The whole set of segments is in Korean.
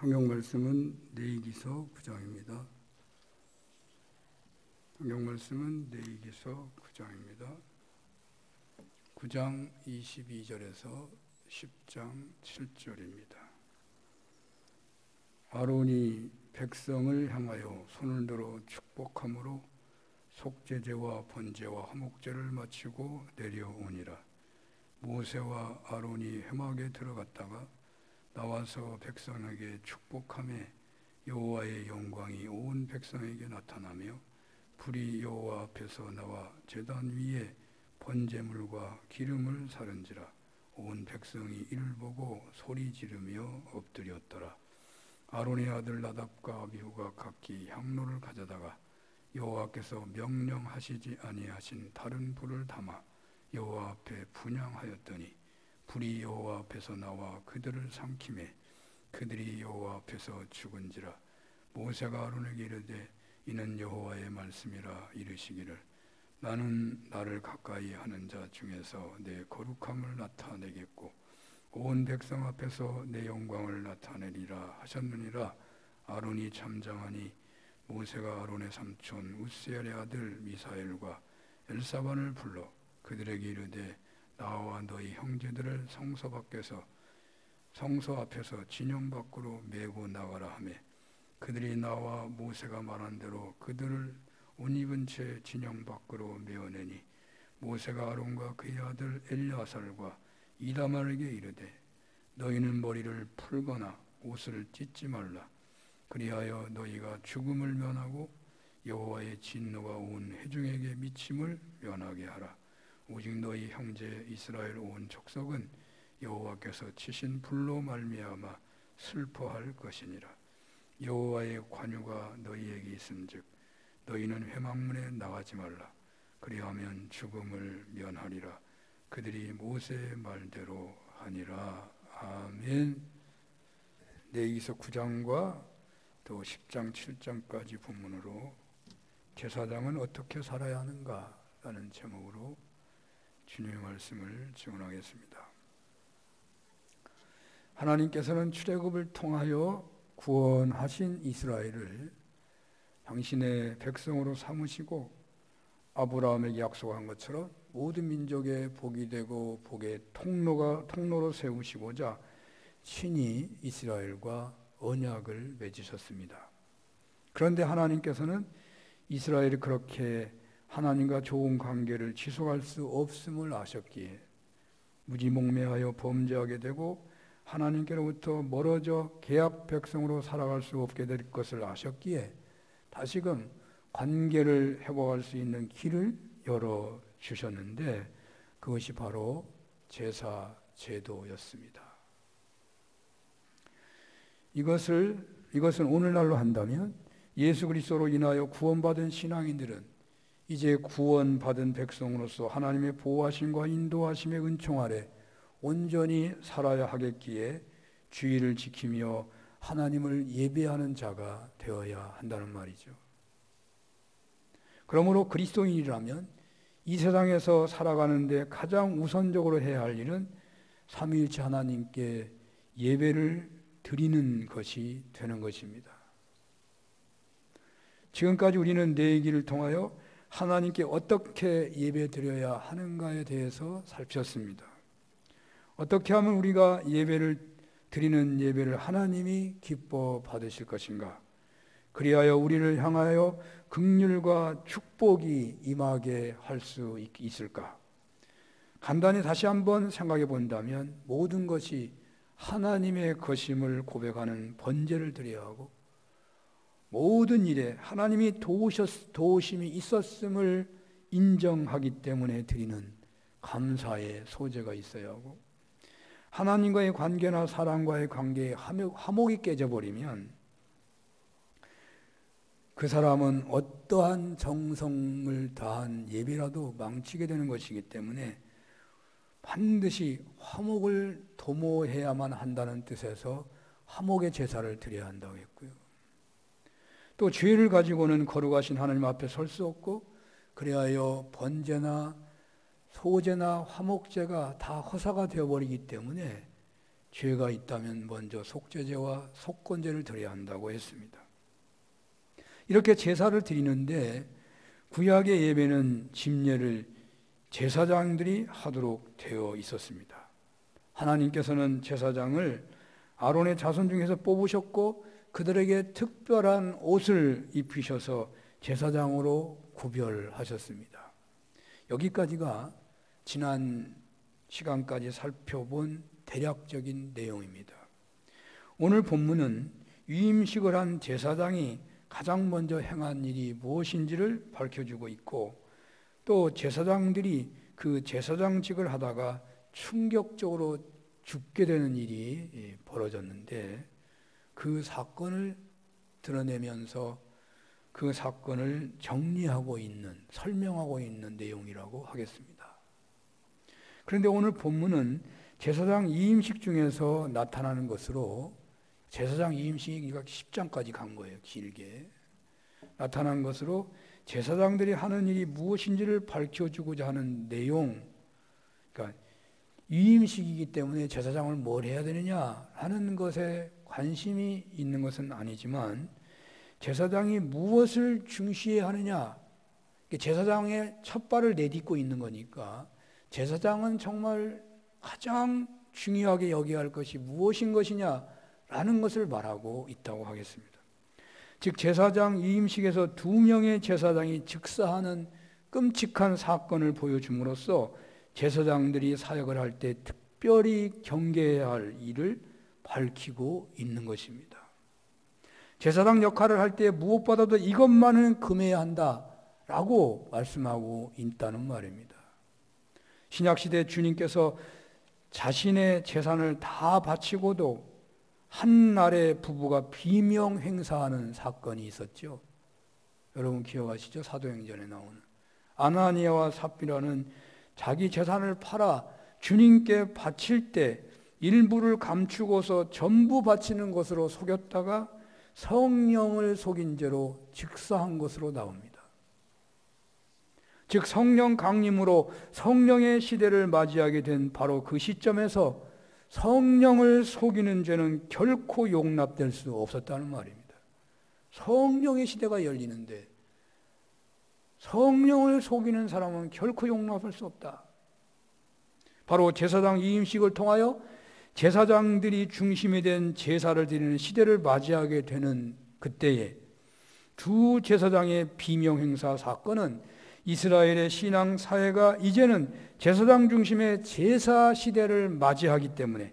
성경 말씀은 레위기서 9장입니다. 성경 말씀은 레위기서 9장입니다. 9장 22절에서 10장 7절입니다. 아론이 백성을 향하여 손을 들어 축복함으로 속죄제와 번제와 화목제를 마치고 내려오니라. 모세와 아론이 회막에 들어갔다가 나와서 백성에게 축복하며 여호와의 영광이 온 백성에게 나타나며 불이 여호와 앞에서 나와 제단 위에 번제물과 기름을 사른지라. 온 백성이 이를 보고 소리 지르며 엎드렸더라. 아론의 아들 나답과 아비후가 각기 향로를 가져다가 여호와께서 명령하시지 아니하신 다른 불을 담아 여호와 앞에 분향하였더니 불이 여호와 앞에서 나와 그들을 삼키매 그들이 여호와 앞에서 죽은지라. 모세가 아론에게 이르되 이는 여호와의 말씀이라 이르시기를 나는 나를 가까이 하는 자 중에서 내 거룩함을 나타내겠고 온 백성 앞에서 내 영광을 나타내리라 하셨느니라. 아론이 잠잠하니 모세가 아론의 삼촌 우스엘의 아들 미사엘과 엘사반을 불러 그들에게 이르되 나와 너희 형제들을 성소 앞에서 진영 밖으로 메고 나가라 하매 그들이 나와 모세가 말한 대로 그들을 옷 입은 채 진영 밖으로 메어내니 모세가 아론과 그의 아들 엘야살과 이다말에게 이르되 너희는 머리를 풀거나 옷을 찢지 말라. 그리하여 너희가 죽음을 면하고 여호와의 진노가 온 회중에게 미침을 면하게 하라. 오직 너희 형제 이스라엘 온 족속은 여호와께서 치신 불로 말미암아 슬퍼할 것이니라. 여호와의 관유가 너희에게 있은즉 너희는 회막문에 나가지 말라. 그리하면 죽음을 면하리라. 그들이 모세의 말대로 하니라. 아멘. 레위기서 9장과 또 10장 7장까지 본문으로 제사장은 어떻게 살아야 하는가 라는 제목으로 주님의 말씀을 증언하겠습니다. 하나님께서는 출애굽을 통하여 구원하신 이스라엘을 당신의 백성으로 삼으시고 아브라함에게 약속한 것처럼 모든 민족의 복이 되고 복의 통로로 세우시고자 친히 이스라엘과 언약을 맺으셨습니다. 그런데 하나님께서는 이스라엘이 그렇게 하나님과 좋은 관계를 지속할 수 없음을 아셨기에 무지몽매하여 범죄하게 되고 하나님께로부터 멀어져 계약 백성으로 살아갈 수 없게 될 것을 아셨기에 다시금 관계를 회복할 수 있는 길을 열어주셨는데 그것이 바로 제사 제도였습니다. 이것은 오늘날로 한다면 예수 그리스도로 인하여 구원받은 신앙인들은 이제 구원받은 백성으로서 하나님의 보호하심과 인도하심의 은총 아래 온전히 살아야 하겠기에 주의를 지키며 하나님을 예배하는 자가 되어야 한다는 말이죠. 그러므로 그리스도인이라면 이 세상에서 살아가는데 가장 우선적으로 해야 할 일은 삼위일체 하나님께 예배를 드리는 것이 되는 것입니다. 지금까지 우리는 레위기를 통하여 하나님께 어떻게 예배드려야 하는가에 대해서 살폈습니다. 어떻게 하면 우리가 드리는 예배를 하나님이 기뻐 받으실 것인가? 그리하여 우리를 향하여 긍휼과 축복이 임하게 할 수 있을까? 간단히 다시 한번 생각해 본다면 모든 것이 하나님의 것임을 고백하는 번제를 드려야 하고 모든 일에 하나님이 도우심이 있었음을 인정하기 때문에 드리는 감사의 소재가 있어야 하고 하나님과의 관계나 사람과의 관계에 화목이 깨져버리면 그 사람은 어떠한 정성을 다한 예배라도 망치게 되는 것이기 때문에 반드시 화목을 도모해야만 한다는 뜻에서 화목의 제사를 드려야 한다고 했고요. 또 죄를 가지고는 거룩하신 하나님 앞에 설 수 없고 그리하여 번제나 소제나 화목제가 다 허사가 되어버리기 때문에 죄가 있다면 먼저 속죄제와 속건제를 드려야 한다고 했습니다. 이렇게 제사를 드리는데 구약의 예배는 집례를 제사장들이 하도록 되어 있었습니다. 하나님께서는 제사장을 아론의 자손 중에서 뽑으셨고 그들에게 특별한 옷을 입히셔서 제사장으로 구별하셨습니다. 여기까지가 지난 시간까지 살펴본 대략적인 내용입니다. 오늘 본문은 위임식을 한 제사장이 가장 먼저 행한 일이 무엇인지를 밝혀주고 있고 또 제사장들이 그 제사장직을 하다가 충격적으로 죽게 되는 일이 벌어졌는데 그 사건을 드러내면서 그 사건을 정리하고 있는, 설명하고 있는 내용이라고 하겠습니다. 그런데 오늘 본문은 제사장 이임식 중에서 나타나는 것으로 제사장 이임식이 10장까지 간 거예요. 길게 나타난 것으로 제사장들이 하는 일이 무엇인지를 밝혀주고자 하는 내용, 그러니까 위임식이기 때문에 제사장을 뭘 해야 되느냐 하는 것에 관심이 있는 것은 아니지만 제사장이 무엇을 중시해야 하느냐, 제사장의 첫 발을 내딛고 있는 거니까 제사장은 정말 가장 중요하게 여겨야 할 것이 무엇인 것이냐라는 것을 말하고 있다고 하겠습니다. 즉 제사장 이임식에서 2명의 제사장이 즉사하는 끔찍한 사건을 보여줌으로써 제사장들이 사역을 할 때 특별히 경계해야 할 일을 밝히고 있는 것입니다. 제사장 역할을 할 때 무엇보다도 이것만은 금해야 한다라고 말씀하고 있다는 말입니다. 신약시대 주님께서 자신의 재산을 다 바치고도 한 날에 부부가 비명 행사하는 사건이 있었죠. 여러분 기억하시죠? 사도행전에 나오는 아나니아와 삽비라는 자기 재산을 팔아 주님께 바칠 때 일부를 감추고서 전부 바치는 것으로 속였다가 성령을 속인 죄로 즉사한 것으로 나옵니다. 즉 성령 강림으로 성령의 시대를 맞이하게 된 바로 그 시점에서 성령을 속이는 죄는 결코 용납될 수 없었다는 말입니다. 성령의 시대가 열리는데 성령을 속이는 사람은 결코 용납할 수 없다. 바로 제사장 이임식을 통하여 제사장들이 중심이 된 제사를 드리는 시대를 맞이하게 되는 그때에 두 제사장의 비명행사 사건은 이스라엘의 신앙 사회가 이제는 제사장 중심의 제사 시대를 맞이하기 때문에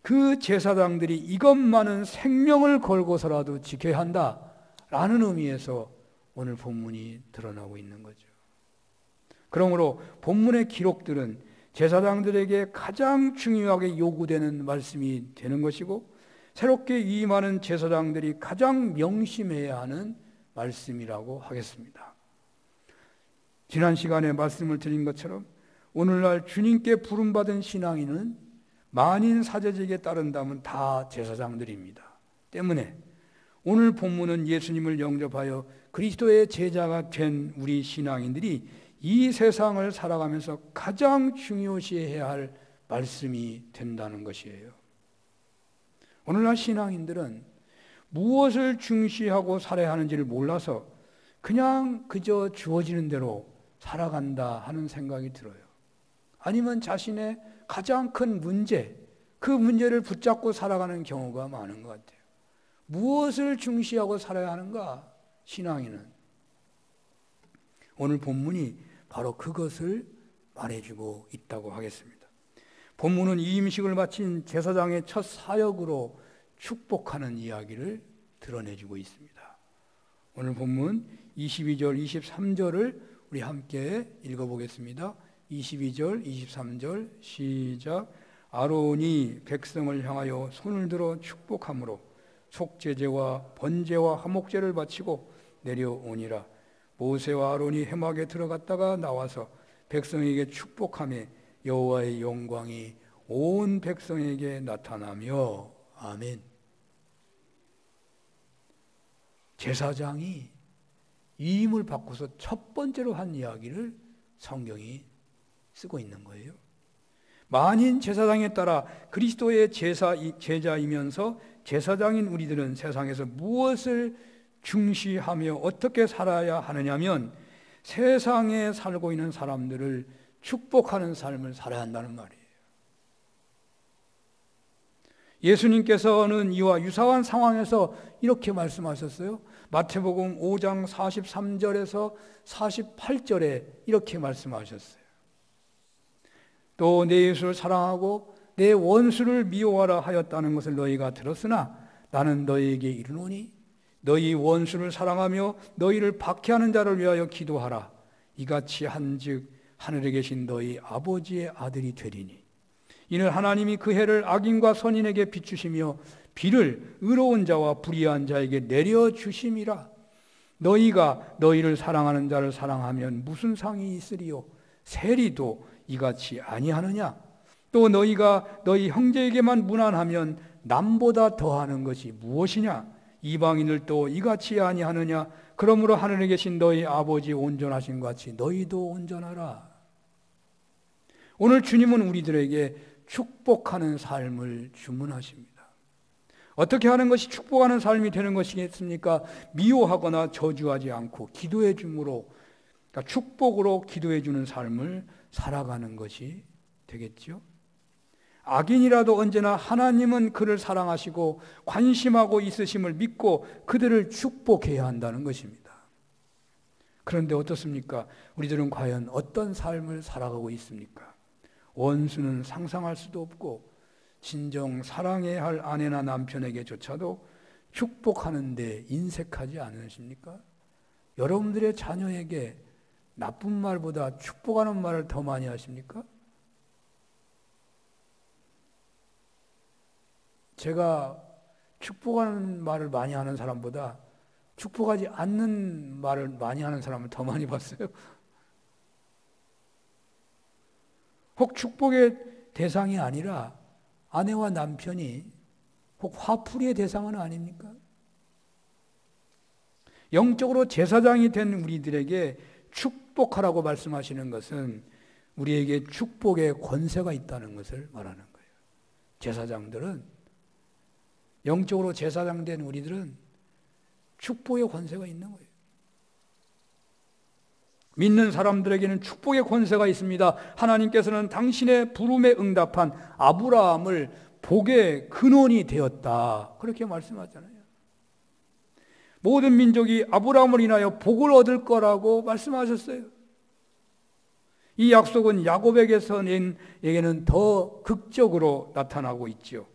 그 제사장들이 이것만은 생명을 걸고서라도 지켜야 한다라는 의미에서 오늘 본문이 드러나고 있는 거죠. 그러므로 본문의 기록들은 제사장들에게 가장 중요하게 요구되는 말씀이 되는 것이고 새롭게 위임하는 제사장들이 가장 명심해야 하는 말씀이라고 하겠습니다. 지난 시간에 말씀을 드린 것처럼 오늘날 주님께 부름받은 신앙인은 만인 사제직에 따른다면 다 제사장들입니다. 때문에 오늘 본문은 예수님을 영접하여 그리스도의 제자가 된 우리 신앙인들이 이 세상을 살아가면서 가장 중요시해야 할 말씀이 된다는 것이에요. 오늘날 신앙인들은 무엇을 중시하고 살아야 하는지를 몰라서 그냥 그저 주어지는 대로 살아간다 하는 생각이 들어요. 아니면 자신의 가장 큰 문제, 그 문제를 붙잡고 살아가는 경우가 많은 것 같아요. 무엇을 중시하고 살아야 하는가? 신앙인은. 오늘 본문이 바로 그것을 말해주고 있다고 하겠습니다. 본문은 이임식을 마친 제사장의 첫 사역으로 축복하는 이야기를 드러내주고 있습니다. 오늘 본문 22절, 23절을 우리 함께 읽어보겠습니다. 22절, 23절 시작. 아론이 백성을 향하여 손을 들어 축복함으로 속죄제와 번제와 화목제를 바치고 내려오니라. 모세와 아론이 회막에 들어갔다가 나와서 백성에게 축복하며 여호와의 영광이 온 백성에게 나타나며 아멘. 제사장이 위임을 받고서 첫 번째로 한 이야기를 성경이 쓰고 있는 거예요. 만인 제사장에 따라 그리스도의 제자이면서 제사장인 우리들은 세상에서 무엇을 중시하며 어떻게 살아야 하느냐면 세상에 살고 있는 사람들을 축복하는 삶을 살아야 한다는 말이에요. 예수님께서는 이와 유사한 상황에서 이렇게 말씀하셨어요. 마태복음 5장 43절에서 48절에 이렇게 말씀하셨어요. 또 내 이웃을 사랑하고 내 원수를 미워하라 하였다는 것을 너희가 들었으나 나는 너희에게 이르노니 너희 원수를 사랑하며 너희를 박해하는 자를 위하여 기도하라. 이같이 한즉 하늘에 계신 너희 아버지의 아들이 되리니 이는 하나님이 그 해를 악인과 선인에게 비추시며 비를 의로운 자와 불의한 자에게 내려주심이라. 너희가 너희를 사랑하는 자를 사랑하면 무슨 상이 있으리요? 세리도 이같이 아니하느냐? 또 너희가 너희 형제에게만 무난하면 남보다 더하는 것이 무엇이냐? 이방인을 또 이같이 아니하느냐? 그러므로 하늘에 계신 너희 아버지 온전하신 것 같이 너희도 온전하라. 오늘 주님은 우리들에게 축복하는 삶을 주문하십니다. 어떻게 하는 것이 축복하는 삶이 되는 것이겠습니까? 미워하거나 저주하지 않고 기도해 줌으로, 그러니까 축복으로 기도해 주는 삶을 살아가는 것이 되겠죠. 악인이라도 언제나 하나님은 그를 사랑하시고 관심하고 있으심을 믿고 그들을 축복해야 한다는 것입니다. 그런데 어떻습니까? 우리들은 과연 어떤 삶을 살아가고 있습니까? 원수는 상상할 수도 없고 진정 사랑해야 할 아내나 남편에게조차도 축복하는 데 인색하지 않으십니까? 여러분들의 자녀에게 나쁜 말보다 축복하는 말을 더 많이 하십니까? 제가 축복하는 말을 많이 하는 사람보다 축복하지 않는 말을 많이 하는 사람을 더 많이 봤어요. 혹 축복의 대상이 아니라 아내와 남편이 혹 화풀이의 대상은 아닙니까? 영적으로 제사장이 된 우리들에게 축복하라고 말씀하시는 것은 우리에게 축복의 권세가 있다는 것을 말하는 거예요. 제사장들은, 영적으로 제사장 된 우리들은 축복의 권세가 있는 거예요. 믿는 사람들에게는 축복의 권세가 있습니다. 하나님께서는 당신의 부름에 응답한 아브라함을 복의 근원이 되었다, 그렇게 말씀하잖아요. 모든 민족이 아브라함을 인하여 복을 얻을 거라고 말씀하셨어요. 이 약속은 야곱에게는 더 극적으로 나타나고 있지요.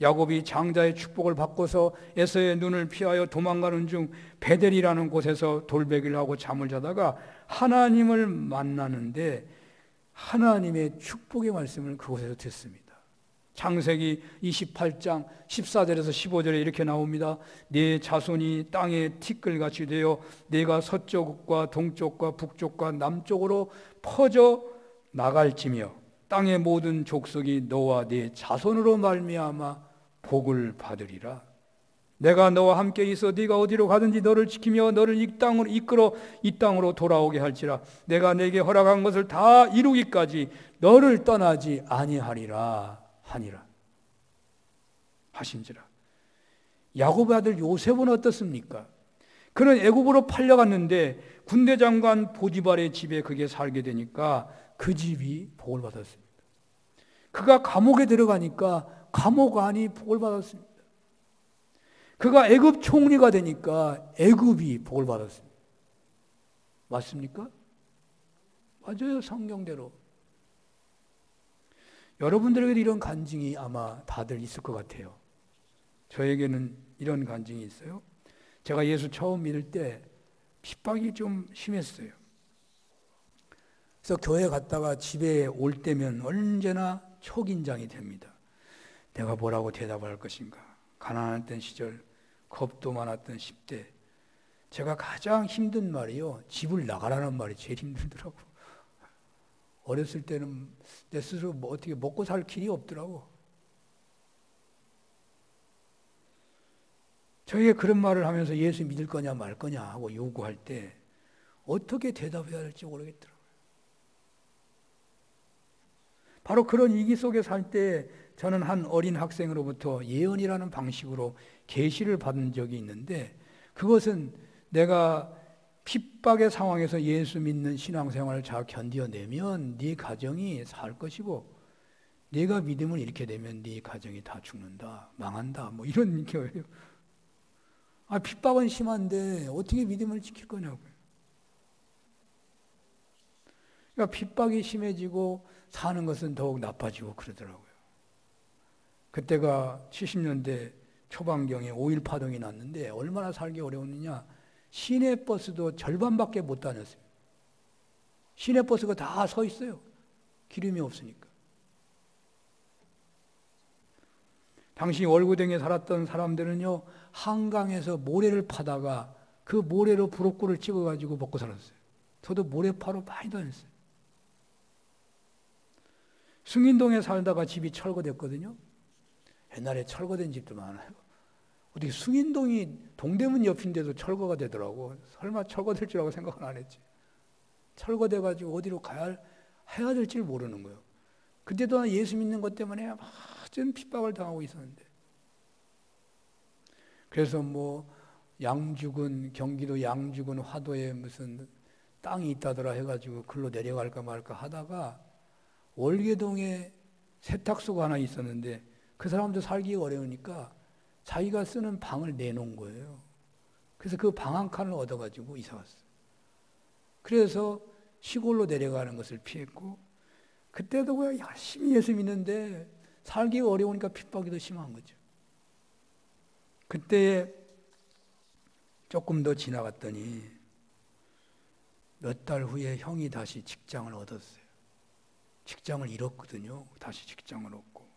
야곱이 장자의 축복을 받고서 에서의 눈을 피하여 도망가는 중 베델이라는 곳에서 돌베기를 하고 잠을 자다가 하나님을 만나는데 하나님의 축복의 말씀을 그곳에서 듣습니다. 창세기 28장 14절에서 15절에 이렇게 나옵니다. 네 자손이 땅의 티끌같이 되어 내가 서쪽과 동쪽과 북쪽과 남쪽으로 퍼져 나갈지며 땅의 모든 족속이 너와 네 자손으로 말미암아 복을 받으리라. 내가 너와 함께 있어 네가 어디로 가든지 너를 지키며 너를 이 땅으로 이끌어 이 땅으로 돌아오게 할지라. 내가 네게 허락한 것을 다 이루기까지 너를 떠나지 아니하리라 하니라 하신지라. 야곱의 아들 요셉은 어떻습니까? 그는 애굽으로 팔려갔는데 군대 장관 보디발의 집에 그게 살게 되니까 그 집이 복을 받았습니다. 그가 감옥에 들어가니까 감옥 안이 복을 받았습니다. 그가 애굽 총리가 되니까 애굽이 복을 받았습니다. 맞습니까? 맞아요, 성경대로. 여러분들에게도 이런 간증이 아마 다들 있을 것 같아요. 저에게는 이런 간증이 있어요. 제가 예수 처음 믿을 때 핍박이 좀 심했어요. 그래서 교회 갔다가 집에 올 때면 언제나 초긴장이 됩니다. 내가 뭐라고 대답할 것인가. 가난했던 시절, 겁도 많았던 10대. 제가 가장 힘든 말이요, 집을 나가라는 말이 제일 힘들더라고. 어렸을 때는 내 스스로 어떻게 먹고 살 길이 없더라고. 저에게 그런 말을 하면서 예수 믿을 거냐 말 거냐 하고 요구할 때 어떻게 대답해야 할지 모르겠더라고요. 바로 그런 위기 속에 살 때 저는 한 어린 학생으로부터 예언이라는 방식으로 계시를 받은 적이 있는데, 그것은 내가 핍박의 상황에서 예수 믿는 신앙생활을 잘 견뎌내면 네 가정이 살 것이고, 네가 믿음을 잃게 되면 네 가정이 다 죽는다, 망한다, 뭐 이런 거예요. 핍박은 심한데 어떻게 믿음을 지킬 거냐고요. 그러니까 핍박이 심해지고 사는 것은 더욱 나빠지고 그러더라고요. 그때가 70년대 초반경에 5.1 파동이 났는데 얼마나 살기 어려웠느냐. 시내버스도 절반밖에 못 다녔어요. 시내버스가 다 서 있어요. 기름이 없으니까. 당시 월구동에 살았던 사람들은요, 한강에서 모래를 파다가 그 모래로 부록고를 찍어가지고 먹고 살았어요. 저도 모래파로 많이 다녔어요. 숭인동에 살다가 집이 철거됐거든요. 옛날에 철거된 집도 많아요. 어떻게 숭인동이 동대문 옆인데도 철거가 되더라고. 설마 철거될 줄 알고 생각은 안 했지. 철거돼가지고 어디로 해야 될지 모르는 거예요. 그때도 예수 믿는 것 때문에 전 핍박을 당하고 있었는데. 그래서 뭐 양주군, 경기도 양주군 화도에 무슨 땅이 있다더라 해가지고 글로 내려갈까 말까 하다가 월계동에 세탁소가 하나 있었는데 그 사람도 살기가 어려우니까 자기가 쓰는 방을 내놓은 거예요. 그래서 그 방 한 칸을 얻어가지고 이사 갔어요. 그래서 시골로 내려가는 것을 피했고, 그때도 그냥 열심히 예수 믿는데 살기가 어려우니까 핍박이 더 심한 거죠. 그때 조금 더 지나갔더니 몇 달 후에 형이 다시 직장을 얻었어요. 직장을 잃었거든요. 다시 직장을 얻고.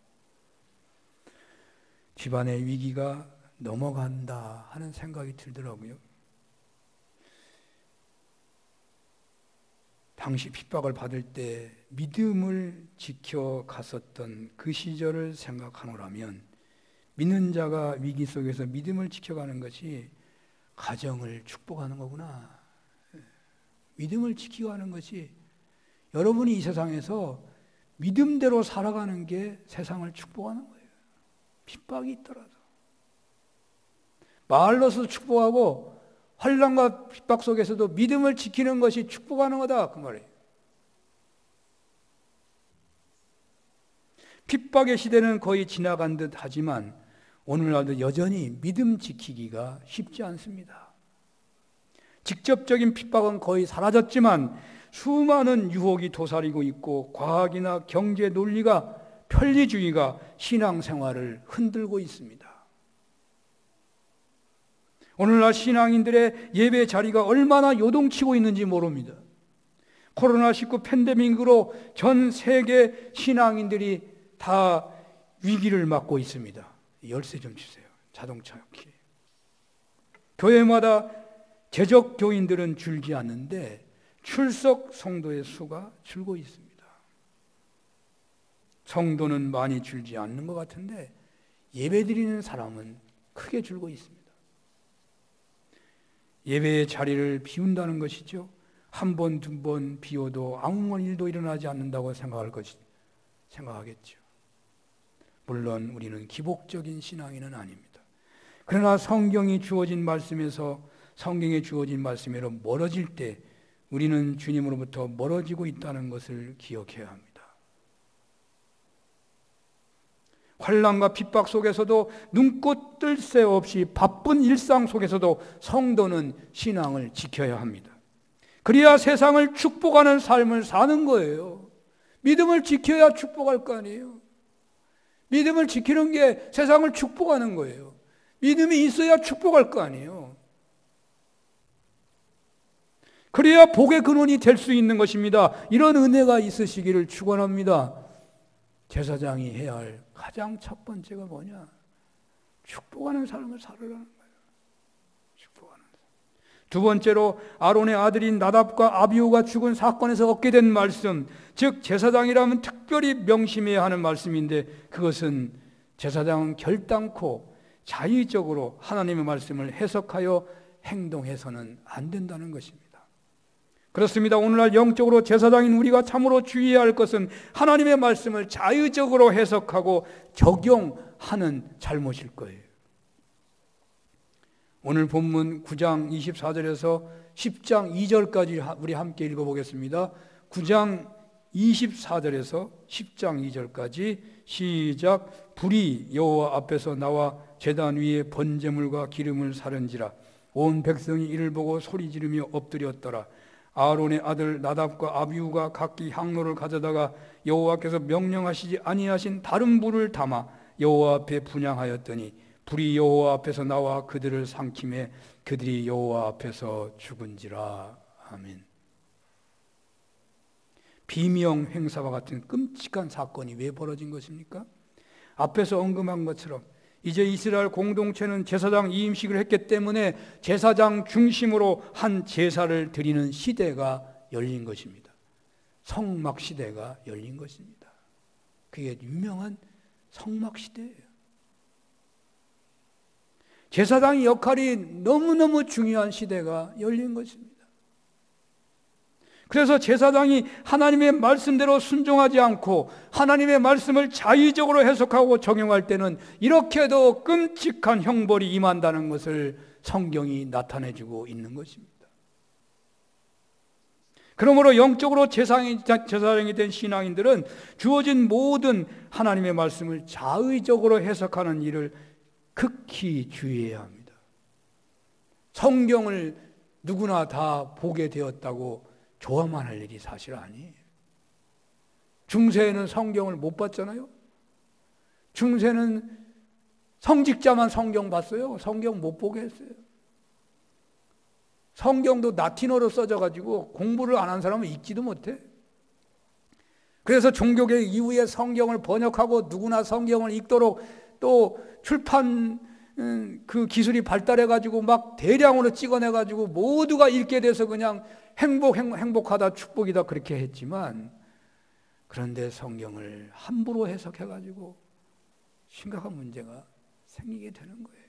집안의 위기가 넘어간다 하는 생각이 들더라고요. 당시 핍박을 받을 때 믿음을 지켜 갔었던 그 시절을 생각하노라면, 믿는 자가 위기 속에서 믿음을 지켜가는 것이 가정을 축복하는 거구나. 믿음을 지키고 하는 것이, 여러분이 이 세상에서 믿음대로 살아가는 게 세상을 축복하는 거예요. 핍박이 있더라도. 말로서 축복하고 환난과 핍박 속에서도 믿음을 지키는 것이 축복하는 거다, 그 말이에요. 핍박의 시대는 거의 지나간 듯 하지만 오늘날도 여전히 믿음 지키기가 쉽지 않습니다. 직접적인 핍박은 거의 사라졌지만 수많은 유혹이 도사리고 있고, 과학이나 경제 논리가, 편리주의가 신앙생활을 흔들고 있습니다. 오늘날 신앙인들의 예배 자리가 얼마나 요동치고 있는지 모릅니다. 코로나19 팬데믹으로 전 세계 신앙인들이 다 위기를 맞고 있습니다. 열쇠 좀 주세요. 자동차 키. 교회마다 재적 교인들은 줄지 않는데 출석 성도의 수가 줄고 있습니다. 성도는 많이 줄지 않는 것 같은데 예배드리는 사람은 크게 줄고 있습니다. 예배의 자리를 비운다는 것이죠. 한 번, 두 번 비워도 아무 일도 일어나지 않는다고 생각하겠죠. 물론 우리는 기복적인 신앙인은 아닙니다. 그러나 성경에 주어진 말씀으로 멀어질 때 우리는 주님으로부터 멀어지고 있다는 것을 기억해야 합니다. 환난과 핍박 속에서도 눈꽃 뜰 새 없이 바쁜 일상 속에서도 성도는 신앙을 지켜야 합니다. 그래야 세상을 축복하는 삶을 사는 거예요. 믿음을 지켜야 축복할 거 아니에요. 믿음을 지키는 게 세상을 축복하는 거예요. 믿음이 있어야 축복할 거 아니에요. 그래야 복의 근원이 될 수 있는 것입니다. 이런 은혜가 있으시기를 축원합니다. 제사장이 해야 할 가장 첫 번째가 뭐냐? 축복하는 삶을 살으라는 거예요. 축복하는 삶. 두 번째로 아론의 아들인 나답과 아비후가 죽은 사건에서 얻게 된 말씀, 즉 제사장이라면 특별히 명심해야 하는 말씀인데, 그것은 제사장은 결단코 자의적으로 하나님의 말씀을 해석하여 행동해서는 안 된다는 것입니다. 그렇습니다. 오늘날 영적으로 제사장인 우리가 참으로 주의해야 할 것은 하나님의 말씀을 자의적으로 해석하고 적용하는 잘못일 거예요. 오늘 본문 9장 24절에서 10장 2절까지 우리 함께 읽어보겠습니다. 9장 24절에서 10장 2절까지 시작. 불이 여호와 앞에서 나와 제단 위에 번제물과 기름을 사른지라. 온 백성이 이를 보고 소리 지르며 엎드렸더라. 아론의 아들 나답과 아비후가 각기 향로를 가져다가 여호와께서 명령하시지 아니하신 다른 불을 담아 여호와 앞에 분향하였더니 불이 여호와 앞에서 나와 그들을 삼키매 그들이 여호와 앞에서 죽은지라. 아멘. 비명 행사와 같은 끔찍한 사건이 왜 벌어진 것입니까? 앞에서 언급한 것처럼 이제 이스라엘 공동체는 제사장 이임식을 했기 때문에 제사장 중심으로 한 제사를 드리는 시대가 열린 것입니다. 성막 시대가 열린 것입니다. 그게 유명한 성막 시대예요. 제사장의 역할이 너무너무 중요한 시대가 열린 것입니다. 그래서 제사장이 하나님의 말씀대로 순종하지 않고 하나님의 말씀을 자의적으로 해석하고 적용할 때는 이렇게도 끔찍한 형벌이 임한다는 것을 성경이 나타내주고 있는 것입니다. 그러므로 영적으로 제사장이 된 신앙인들은 주어진 모든 하나님의 말씀을 자의적으로 해석하는 일을 극히 주의해야 합니다. 성경을 누구나 다 보게 되었다고 좋아만 할 일이 사실 아니에요. 중세에는 성경을 못 봤잖아요. 중세는 성직자만 성경 봤어요. 성경 못 보게 했어요. 성경도 라틴어로 써져가지고 공부를 안 한 사람은 읽지도 못해. 그래서 종교개혁 이후에 성경을 번역하고 누구나 성경을 읽도록 또 출판 그 기술이 발달해가지고 막 대량으로 찍어내가지고 모두가 읽게 돼서 그냥 행복하다 축복이다 그렇게 했지만, 그런데 성경을 함부로 해석해가지고 심각한 문제가 생기게 되는 거예요.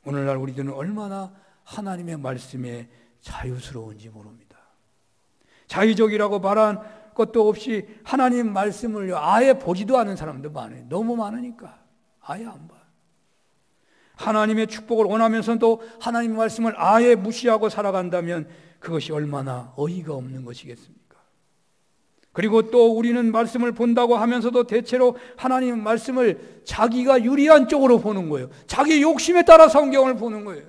오늘날 우리들은 얼마나 하나님의 말씀에 자유스러운지 모릅니다. 자의적이라고 말한 것도 없이 하나님 말씀을 아예 보지도 않은 사람도 많아요. 너무 많으니까 아예 안 봐요. 하나님의 축복을 원하면서도 하나님의 말씀을 아예 무시하고 살아간다면 그것이 얼마나 어이가 없는 것이겠습니까? 그리고 또 우리는 말씀을 본다고 하면서도 대체로 하나님의 말씀을 자기가 유리한 쪽으로 보는 거예요. 자기 욕심에 따라 성경을 보는 거예요.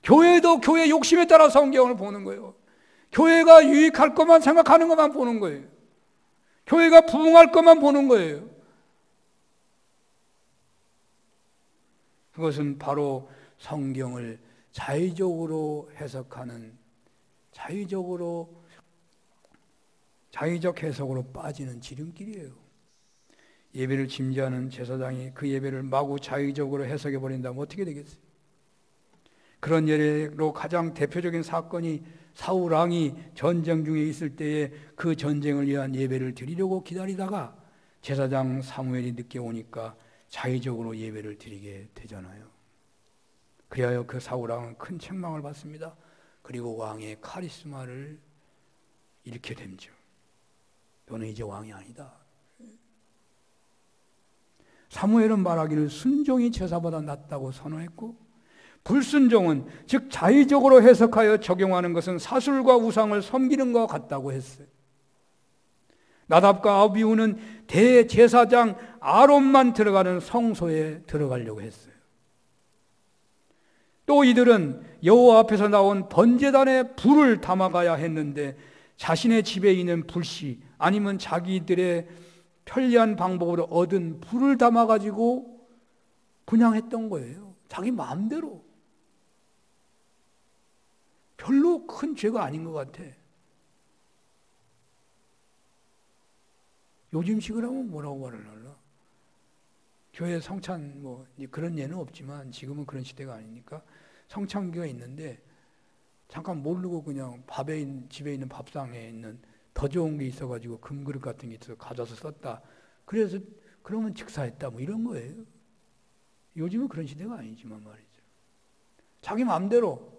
교회도 교회 욕심에 따라 성경을 보는 거예요. 교회가 유익할 것만 생각하는 것만 보는 거예요. 교회가 부흥할 것만 보는 거예요. 그것은 바로 성경을 자의적으로 해석하는 자의적 해석으로 빠지는 지름길이에요. 예배를 침지하는 제사장이 그 예배를 마구 자의적으로 해석해 버린다면 어떻게 되겠어요? 그런 예로 가장 대표적인 사건이 사울 왕이 전쟁 중에 있을 때에 그 전쟁을 위한 예배를 드리려고 기다리다가 제사장 사무엘이 늦게 오니까 자의적으로 예배를 드리게 되잖아요. 그리하여 그 사울 왕은 큰 책망을 받습니다. 그리고 왕의 카리스마를 잃게 되죠. 너는 이제 왕이 아니다. 사무엘은 말하기를 순종이 제사보다 낫다고 선언했고, 불순종은 즉 자의적으로 해석하여 적용하는 것은 사술과 우상을 섬기는 것 같다고 했어요. 나답과 아비후는 대제사장 아론만 들어가는 성소에 들어가려고 했어요. 또 이들은 여호와 앞에서 나온 번제단에 불을 담아가야 했는데 자신의 집에 있는 불씨 아니면 자기들의 편리한 방법으로 얻은 불을 담아가지고 분향했던 거예요. 자기 마음대로. 별로 큰 죄가 아닌 것 같아. 요즘식으로 하면 뭐라고 말을 하려? 교회 성찬 뭐 그런 예는 없지만 지금은 그런 시대가 아니니까 성찬기가 있는데 잠깐 모르고 그냥 집에 있는 밥상에 있는 더 좋은 게 있어가지고 금그릇 같은 게 있어서 가져서 썼다. 그래서 그러면 직사했다 뭐 이런 거예요. 요즘은 그런 시대가 아니지만 말이죠. 자기 마음대로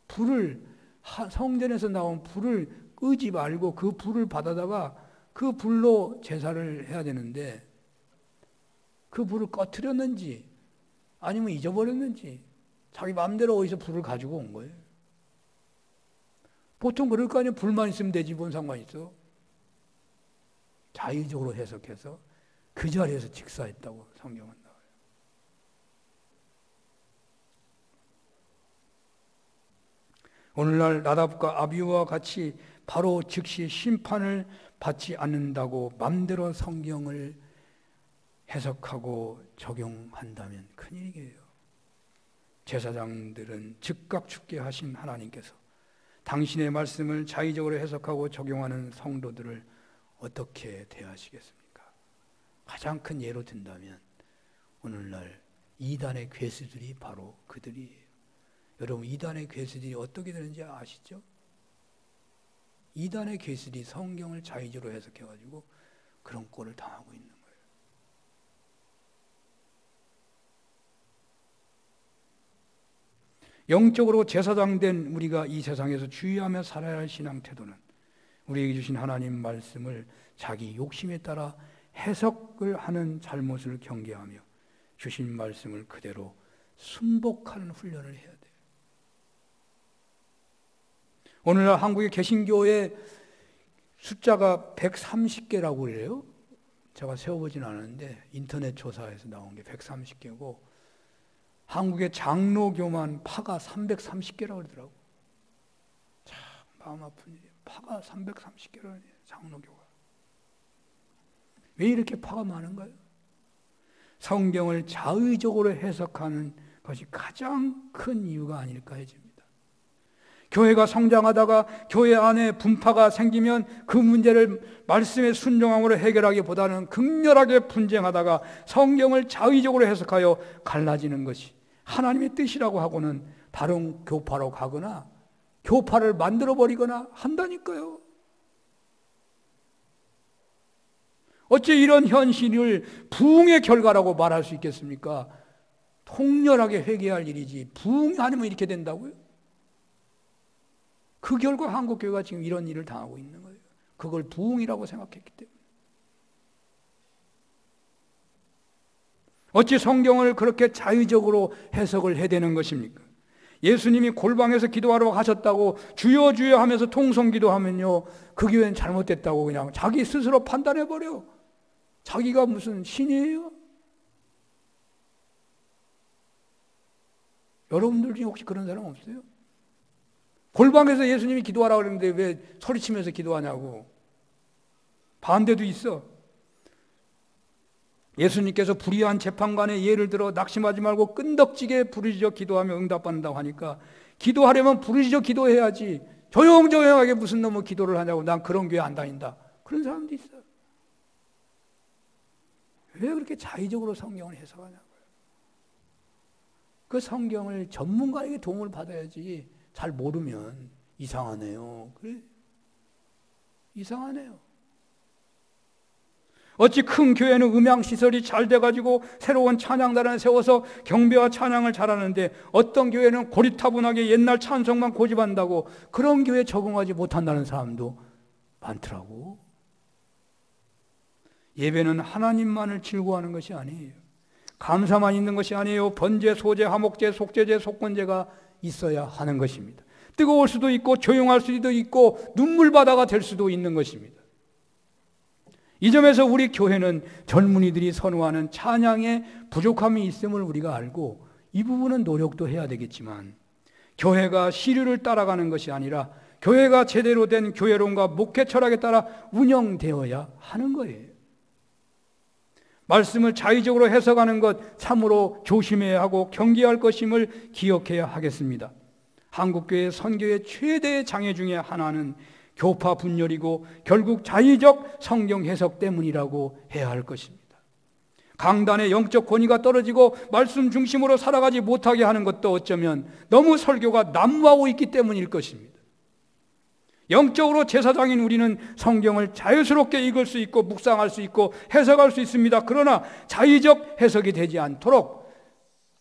불을, 성전에서 나온 불을 끄지 말고 그 불을 받아다가 그 불로 제사를 해야 되는데 그 불을 꺼트렸는지 아니면 잊어버렸는지 자기 마음대로 어디서 불을 가지고 온 거예요. 보통 그럴 거 아니에요. 불만 있으면 되지 뭔 상관 있어. 자의적으로 해석해서 그 자리에서 직사했다고 성경은 나와요. 오늘날 나답과 아비후와 같이 바로 즉시 심판을 받지 않는다고 맘대로 성경을 해석하고 적용한다면 큰일이에요. 제사장들은 즉각 죽게 하신 하나님께서 당신의 말씀을 자의적으로 해석하고 적용하는 성도들을 어떻게 대하시겠습니까? 가장 큰 예로 든다면 오늘날 이단의 괴수들이 바로 그들이에요. 여러분, 이단의 괴수들이 어떻게 되는지 아시죠? 이단의 괴수들이 성경을 자의적으로 해석해가지고 그런 꼴을 당하고 있는 거예요. 영적으로 제사장 된 우리가 이 세상에서 주의하며 살아야 할 신앙 태도는 우리에게 주신 하나님 말씀을 자기 욕심에 따라 해석을 하는 잘못을 경계하며 주신 말씀을 그대로 순복하는 훈련을 해야 돼요. 오늘날 한국의 개신교의 숫자가 130개라고 그래요. 제가 세어보진 않았는데 인터넷 조사에서 나온 게 130개고 한국의 장로교만 파가 330개라고 그러더라고. 참 마음 아픈 일이에요. 파가 330개라니 장로교가. 왜 이렇게 파가 많은가요? 성경을 자의적으로 해석하는 것이 가장 큰 이유가 아닐까 해집니다. 교회가 성장하다가 교회 안에 분파가 생기면 그 문제를 말씀의 순종함으로 해결하기보다는 극렬하게 분쟁하다가 성경을 자의적으로 해석하여 갈라지는 것이 하나님의 뜻이라고 하고는 다른 교파로 가거나 교파를 만들어버리거나 한다니까요. 어째 이런 현실을 부흥의 결과라고 말할 수 있겠습니까? 통렬하게 회개할 일이지 부흥이 아니면 이렇게 된다고요? 그 결과 한국교회가 지금 이런 일을 당하고 있는 거예요. 그걸 부흥이라고 생각했기 때문에. 어찌 성경을 그렇게 자의적으로 해석을 해대는 것입니까? 예수님이 골방에서 기도하러 가셨다고 주여 주여 하면서 통성기도하면요, 그 교회는 잘못됐다고 그냥 자기 스스로 판단해버려. 자기가 무슨 신이에요? 여러분들 중에 혹시 그런 사람 없어요? 골방에서 예수님이 기도하라고 그러는데 왜 소리치면서 기도하냐고. 반대도 있어. 예수님께서 불의한 재판관의 예를 들어 낙심하지 말고 끈덕지게 부르짖어 기도하며 응답받는다고 하니까 기도하려면 부르짖어 기도해야지 조용조용하게 무슨 놈의 기도를 하냐고. 난 그런 교회 안 다닌다. 그런 사람도 있어. 왜 그렇게 자의적으로 성경을 해석하냐고요. 그 성경을 전문가에게 도움을 받아야지. 잘 모르면 이상하네요. 그래? 이상하네요. 어찌 큰 교회는 음향시설이 잘 돼가지고 새로운 찬양단을 세워서 경배와 찬양을 잘하는데 어떤 교회는 고리타분하게 옛날 찬송만 고집한다고 그런 교회에 적응하지 못한다는 사람도 많더라고. 예배는 하나님만을 즐거워하는 것이 아니에요. 감사만 있는 것이 아니에요. 번제, 소제, 화목제, 속제제, 속건제가 있어야 하는 것입니다. 뜨거울 수도 있고 조용할 수도 있고 눈물바다가 될 수도 있는 것입니다. 이 점에서 우리 교회는 젊은이들이 선호하는 찬양에 부족함이 있음을 우리가 알고 이 부분은 노력도 해야 되겠지만 교회가 시류를 따라가는 것이 아니라 교회가 제대로 된 교회론과 목회 철학에 따라 운영되어야 하는 거예요. 말씀을 자의적으로 해석하는 것 참으로 조심해야 하고 경계할 것임을 기억해야 하겠습니다. 한국교회 선교의 최대의 장애 중에 하나는 교파 분열이고 결국 자의적 성경 해석 때문이라고 해야 할 것입니다. 강단의 영적 권위가 떨어지고 말씀 중심으로 살아가지 못하게 하는 것도 어쩌면 너무 설교가 난무하고 있기 때문일 것입니다. 영적으로 제사장인 우리는 성경을 자유스럽게 읽을 수 있고 묵상할 수 있고 해석할 수 있습니다. 그러나 자의적 해석이 되지 않도록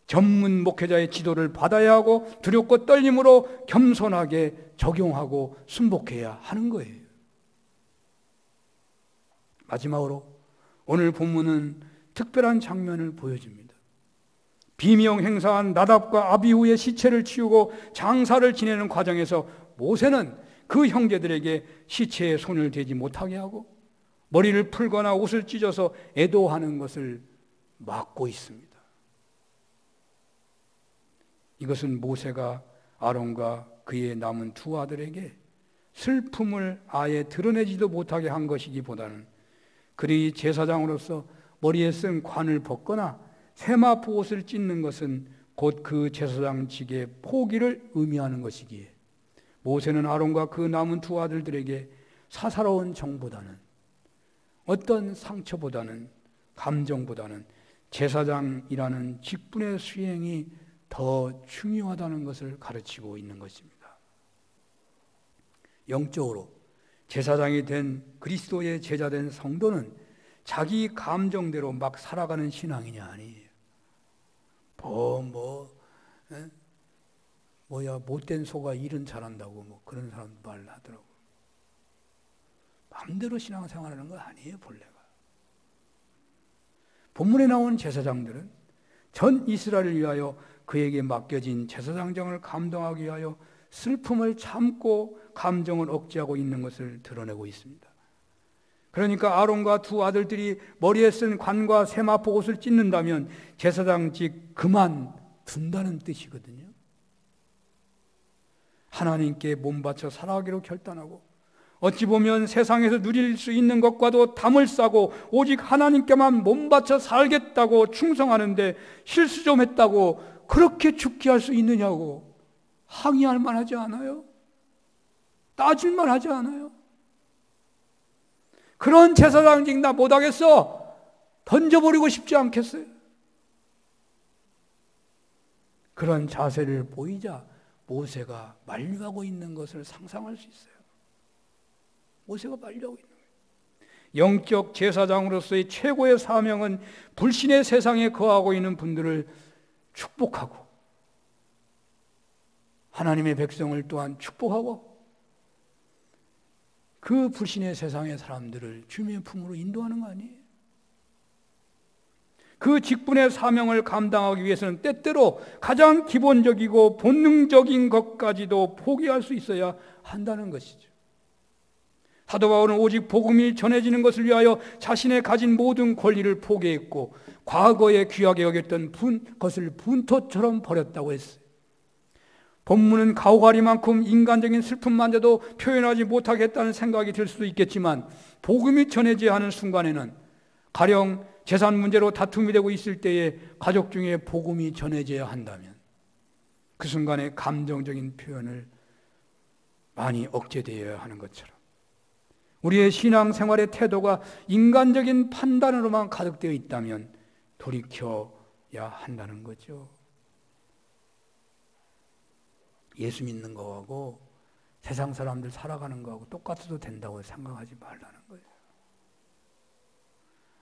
전문 목회자의 지도를 받아야 하고 두렵고 떨림으로 겸손하게 적용하고 순복해야 하는 거예요. 마지막으로 오늘 본문은 특별한 장면을 보여줍니다. 비명 행사한 나답과 아비후의 시체를 치우고 장사를 지내는 과정에서 모세는 그 형제들에게 시체에 손을 대지 못하게 하고 머리를 풀거나 옷을 찢어서 애도하는 것을 막고 있습니다. 이것은 모세가 아론과 그의 남은 두 아들에게 슬픔을 아예 드러내지도 못하게 한 것이기보다는 그리 제사장으로서 머리에 쓴 관을 벗거나 세마포 옷을 찢는 것은 곧 그 제사장직의 포기를 의미하는 것이기에 모세는 아론과 그 남은 두 아들들에게 사사로운 정보다는 어떤 상처보다는 감정보다는 제사장이라는 직분의 수행이 더 중요하다는 것을 가르치고 있는 것입니다. 영적으로 제사장이 된 그리스도의 제자된 성도는 자기 감정대로 막 살아가는 신앙이냐 아니에요. 못된 소가 일은 잘한다고 그런 사람도 말을 하더라고요. 마음대로 신앙생활하는 거 아니에요, 본래가. 본문에 나온 제사장들은 전 이스라엘을 위하여 그에게 맡겨진 제사장장을 감당하기 위하여 슬픔을 참고 감정을 억제하고 있는 것을 드러내고 있습니다. 그러니까 아론과 두 아들들이 머리에 쓴 관과 세마포 옷을 찢는다면 제사장직 그만둔다는 뜻이거든요. 하나님께 몸바쳐 살아가기로 결단하고 어찌 보면 세상에서 누릴 수 있는 것과도 담을 싸고 오직 하나님께만 몸바쳐 살겠다고 충성하는데 실수 좀 했다고 그렇게 죽게 할 수 있느냐고 항의할 만하지 않아요? 따질 만하지 않아요? 그런 제사장직 나 못하겠어 던져버리고 싶지 않겠어요? 그런 자세를 보이자 모세가 만류하고 있는 것을 상상할 수 있어요. 모세가 만류하고 있는 거예요. 영적 제사장으로서의 최고의 사명은 불신의 세상에 거하고 있는 분들을 축복하고 하나님의 백성을 또한 축복하고 그 불신의 세상의 사람들을 주님의 품으로 인도하는 거 아니에요? 그 직분의 사명을 감당하기 위해서는 때때로 가장 기본적이고 본능적인 것까지도 포기할 수 있어야 한다는 것이죠. 사도 바울은 오직 복음이 전해지는 것을 위하여 자신의 가진 모든 권리를 포기했고 과거에 귀하게 여겼던 것을 분토처럼 버렸다고 했어요. 본문은 가오가리만큼 인간적인 슬픔만도 표현하지 못하겠다는 생각이 들 수도 있겠지만 복음이 전해져야 하는 순간에는 가령 재산 문제로 다툼이 되고 있을 때에 가족 중에 복음이 전해져야 한다면 그 순간에 감정적인 표현을 많이 억제되어야 하는 것처럼 우리의 신앙생활의 태도가 인간적인 판단으로만 가득되어 있다면 돌이켜야 한다는 거죠. 예수 믿는 거하고 세상 사람들 살아가는 거하고 똑같아도 된다고 생각하지 말라는 거예요.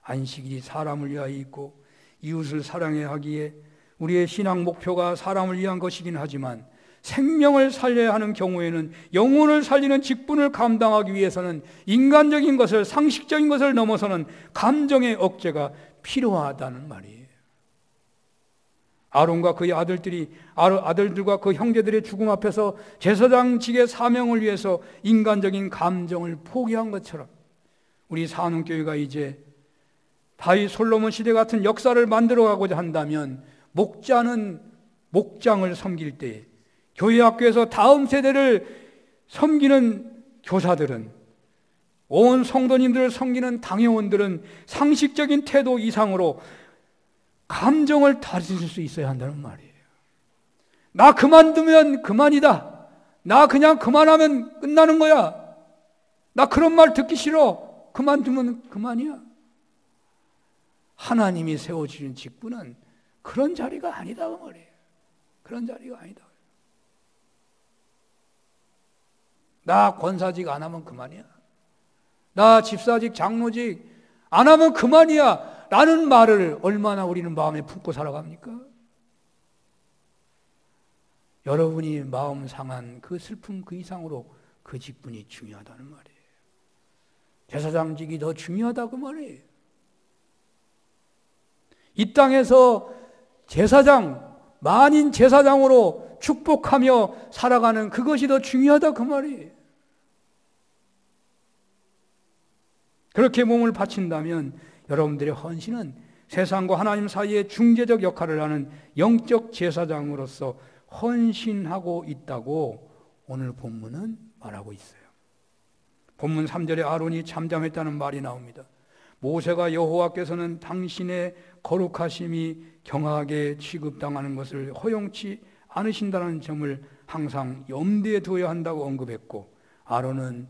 안식일이 사람을 위하여 있고 이웃을 사랑해야 하기에 우리의 신앙 목표가 사람을 위한 것이긴 하지만 생명을 살려야 하는 경우에는 영혼을 살리는 직분을 감당하기 위해서는 인간적인 것을 상식적인 것을 넘어서는 감정의 억제가 필요하다는 말이에요. 아론과 그의 아들들과 그 형제들의 죽음 앞에서 제사장직의 사명을 위해서 인간적인 감정을 포기한 것처럼 우리 산운교회가 이제 다윗 솔로몬 시대 같은 역사를 만들어가고자 한다면 목자는 목장을 섬길 때 교회 학교에서 다음 세대를 섬기는 교사들은 온 성도님들을 섬기는 당회원들은 상식적인 태도 이상으로 감정을 다스릴 수 있어야 한다는 말이에요. 나 그만두면 그만이다. 나 그냥 그만하면 끝나는 거야. 나 그런 말 듣기 싫어. 그만두면 그만이야. 하나님이 세워주신 직분은 그런 자리가 아니다 그 말이에요. 그런 자리가 아니다. 나 권사직 안 하면 그만이야. 나 집사직 장로직 안 하면 그만이야 라는 말을 얼마나 우리는 마음에 품고 살아갑니까? 여러분이 마음 상한 그 슬픔 그 이상으로 그 직분이 중요하다는 말이에요. 제사장직이 더 중요하다 그 말이에요. 이 땅에서 제사장, 만인 제사장으로 축복하며 살아가는 그것이 더 중요하다 그 말이에요. 그렇게 몸을 바친다면 여러분들의 헌신은 세상과 하나님 사이의 중재적 역할을 하는 영적 제사장으로서 헌신하고 있다고 오늘 본문은 말하고 있어요. 본문 3절에 아론이 잠잠했다는 말이 나옵니다. 모세가 여호와께서는 당신의 거룩하심이 경하게 취급당하는 것을 허용치 않으신다는 점을 항상 염두에 두어야 한다고 언급했고, 아론은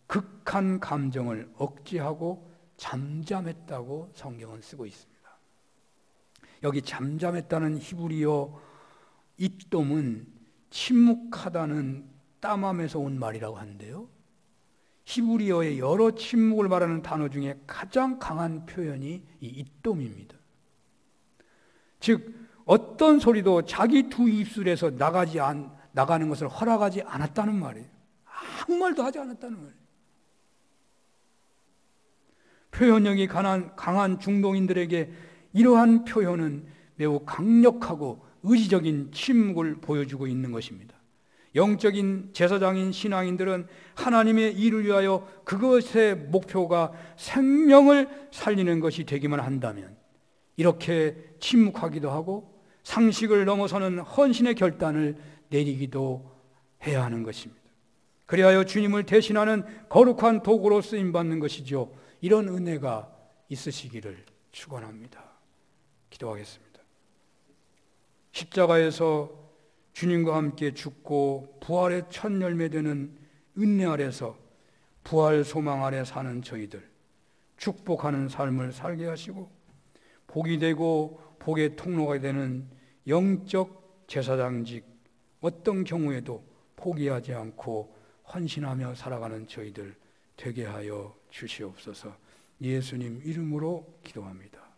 극한 감정을 억제하고 잠잠했다고 성경은 쓰고 있습니다. 여기 잠잠했다는 히브리어 이돔은 침묵하다는 따맘에서 온 말이라고 하는데요, 히브리어의 여러 침묵을 말하는 단어 중에 가장 강한 표현이 이 이돔입니다. 즉 어떤 소리도 자기 두 입술에서 나가는 것을 허락하지 않았다는 말이에요. 아무 말도 하지 않았다는 말이에요. 표현력이 강한 중동인들에게 이러한 표현은 매우 강력하고 의지적인 침묵을 보여주고 있는 것입니다. 영적인 제사장인 신앙인들은 하나님의 일을 위하여 그것의 목표가 생명을 살리는 것이 되기만 한다면 이렇게 침묵하기도 하고 상식을 넘어서는 헌신의 결단을 내리기도 해야 하는 것입니다. 그리하여 주님을 대신하는 거룩한 도구로 쓰임받는 것이죠. 이런 은혜가 있으시기를 축원합니다. 기도하겠습니다. 십자가에서 주님과 함께 죽고 부활의 첫 열매되는 은혜 아래서 부활 소망 아래 사는 저희들, 축복하는 삶을 살게 하시고 복이 되고 복의 통로가 되는 영적 제사장직, 어떤 경우에도 포기하지 않고 헌신하며 살아가는 저희들 되게 하여 주시옵소서. 예수님 이름으로 기도합니다.